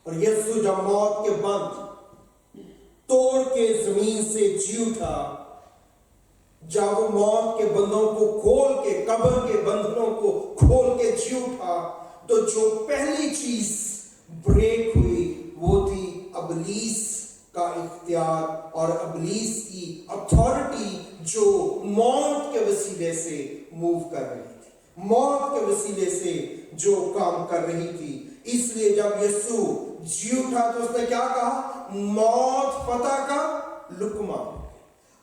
اور یسوع جب موت کے بند توڑ کے زمین سے جی اٹھا، جب وہ موت کے بندوں کو کھول کے، قبر کے بندھنوں کو کھول کے جی اٹھا، تو جو پہلی چیز بریک ہوئی وہ تھی ابلیس کا اختیار اور ابلیس کی اتھارٹی جو موت کے وسیلے سے موو کر رہی تھی، موت کے وسیلے سے جو کام کر رہی تھی۔ اس لیے جب یسوع جی اٹھا تو اس نے کیا کہا؟ موت فتح کا لقمہ،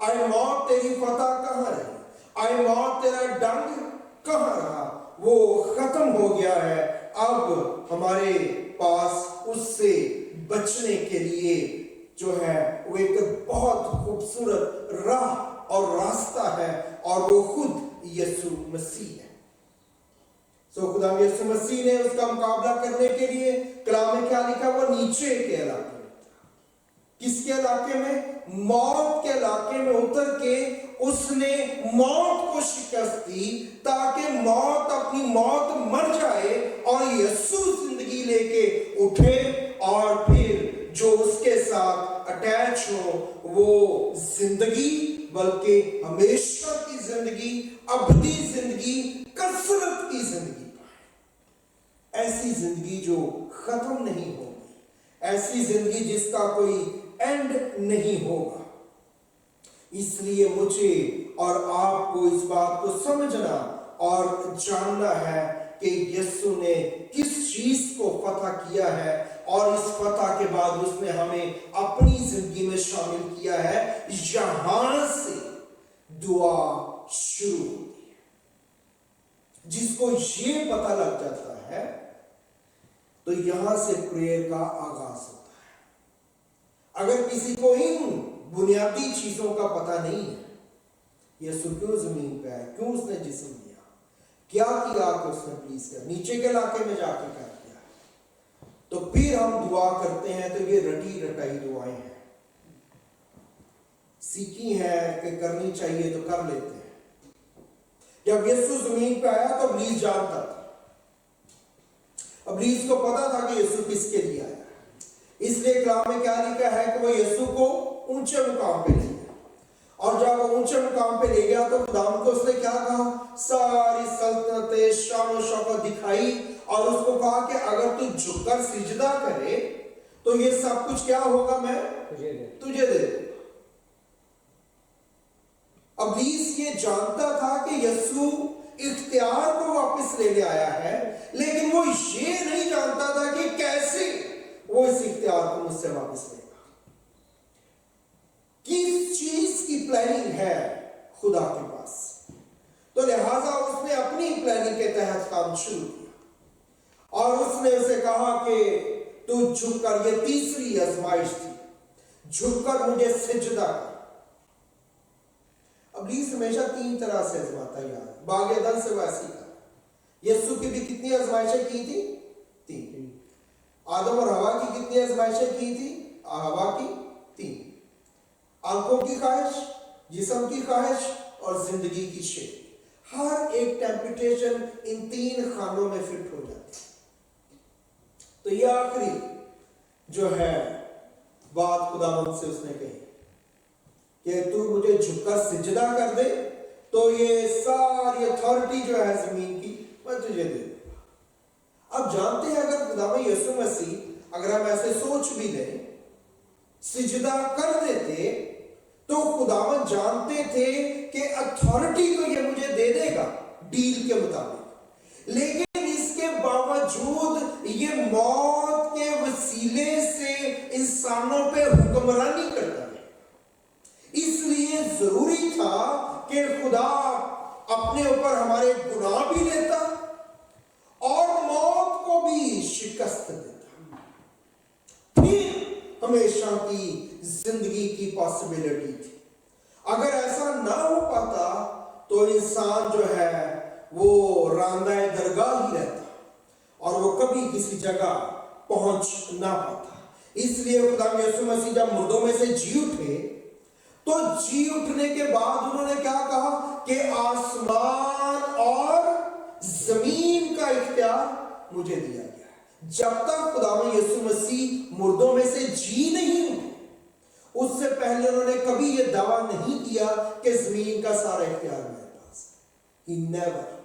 اے موت تیری فتح کہاں رہی، اے موت تیرا ڈنگ کہاں رہا، وہ ختم ہو گیا ہے۔ اب ہمارے پاس اس سے بچنے کے لیے جو ہے وہ ایک بہت خوبصورت راہ اور راستہ ہے، اور وہ خود یسوع مسیح ہے۔ خدا یسوع مسیح نے اس کا مقابلہ کرنے کے لیے کلام میں کیا لکھا؟ وہ نیچے کے علاقے میں تھا۔ کس کے علاقے میں؟ موت کے علاقے میں اتر کے اس نے موت کو شکست دی، تاکہ موت اپنی موت مر جائے اور یسوع زندگی لے کے اٹھے، اور پھر جو اس کے ساتھ اٹیچ ہو وہ زندگی، بلکہ ہمیشہ کی زندگی، ابدی زندگی، کثرت کی زندگی پائے۔ ایسی زندگی جو ختم نہیں ہوگی، ایسی زندگی جس کا کوئی اینڈ نہیں ہوگا۔ اس لیے مجھے اور آپ کو اس بات کو سمجھنا اور جاننا ہے کہ یسوع نے کس چیز کو فتح کیا ہے، اور اس فتح کے بعد اس نے ہمیں اپنی زندگی میں شامل کیا ہے۔ یہاں سے دعا شروع ہوتی ہے۔ جس کو یہ پتہ لگ جاتا ہے تو یہاں سے پریئر کا آغاز ہوتا ہے۔ اگر کسی کو ان بنیادی چیزوں کا پتہ نہیں ہے، یسوع کیوں زمین پہ ہے، کیوں اس نے جسم دیا، کیا کیا کہ اس نے پلیز کیا، نیچے کے علاقے میں جا کے کیا کیا، تو پھر ہم دعا کرتے ہیں تو یہ رٹی رٹائی دعائیں ہیں، سیکھی ہیں کہ کرنی چاہیے تو کر لیتے ہیں۔ جب یسوع زمین پہ آیا تو ابلیس جانتا تھا، ابلیس کو پتا تھا کہ یسوع کس کے لیے آیا، اس لیے کلام میں کیا لکھا ہے کہ وہ یسوع کو اونچے مقام پہ لے گیا، اور جب وہ اونچے مقام پہ لے گیا تو خداوند کو اس نے کیا کہا؟ ساری سلطنت شان و شوکت دکھائی، اور اس کو کہا کہ اگر تو جھک کر سجدہ کرے تو یہ سب کچھ کیا ہوگا، میں تجھے دے دوں۔ ابلیس یہ جانتا تھا کہ یسوع اختیار کو واپس لے لے آیا ہے، لیکن وہ یہ نہیں جانتا تھا کہ کیسے وہ اس اختیار کو مجھ سے واپس لے گا۔ کس چیز کی پلاننگ ہے خدا کے پاس، تو لہٰذا اس نے اپنی پلاننگ کے تحت کام شروع کیا، اور اس نے اسے کہا کہ تو جھک کر، یہ تیسری آزمائش تھی، جھک کر مجھے سجدہ کر۔ ابلیس ہمیشہ تین طرح سے آزماتا ہے، یار باغ عدن سے ویسی کا۔ یسوع کی بھی کتنی آزمائشیں کی تھی؟ تین۔ آدم اور ہوا کی کتنی آزمائشیں کی تھی؟ ہوا کی تین۔ آنکھوں کی خواہش، جسم کی خواہش اور زندگی کی شے، ہر ایک ٹیمپٹیشن ان تین خانوں میں فٹ ہو جاتی ہے۔ تو یہ آخری جو ہے بات خداوند سے اس نے کہی کہ تو مجھے جھک کر سجدہ کر دے تو یہ ساری اتھارٹی جو ہے زمین کی میں تجھے دے دوں گا۔ اب جانتے ہیں اگر خداوند یسوع مسیح، اگر ہم ایسے سوچ بھی لیں، سجدہ کر دیتے تو خداوند جانتے تھے کہ اتھارٹی کو یہ مجھے دے دے گا ڈیل کے مطابق، لیکن اس کے باوجود یہ موت کے وسیلے سے انسانوں پہ حکمرانی کرتا ہے۔ اس لیے ضروری تھا کہ خدا اپنے اوپر ہمارے گناہ بھی لیتا اور موت کو بھی شکست دیتا، پھر ہمیشہ کی زندگی کی پاسبلٹی تھی۔ اگر ایسا نہ ہو پاتا تو انسان جو ہے وہ راندہ درگاہ ہی رہتا اور وہ کبھی کسی جگہ پہنچ نہ پاتا۔ اس لیے خدا یسوع مسیح جب مردوں میں سے جی اٹھے تو جی اٹھنے کے بعد انہوں نے کیا کہا کہ آسمان اور زمین کا اختیار مجھے دیا گیا ہے، جب تک خداوند یسوع مسیح مردوں میں سے جی نہیں ہوئے، اس سے پہلے انہوں نے کبھی یہ دعویٰ نہیں کیا کہ زمین کا سارا اختیار میرے پاس ہے. He never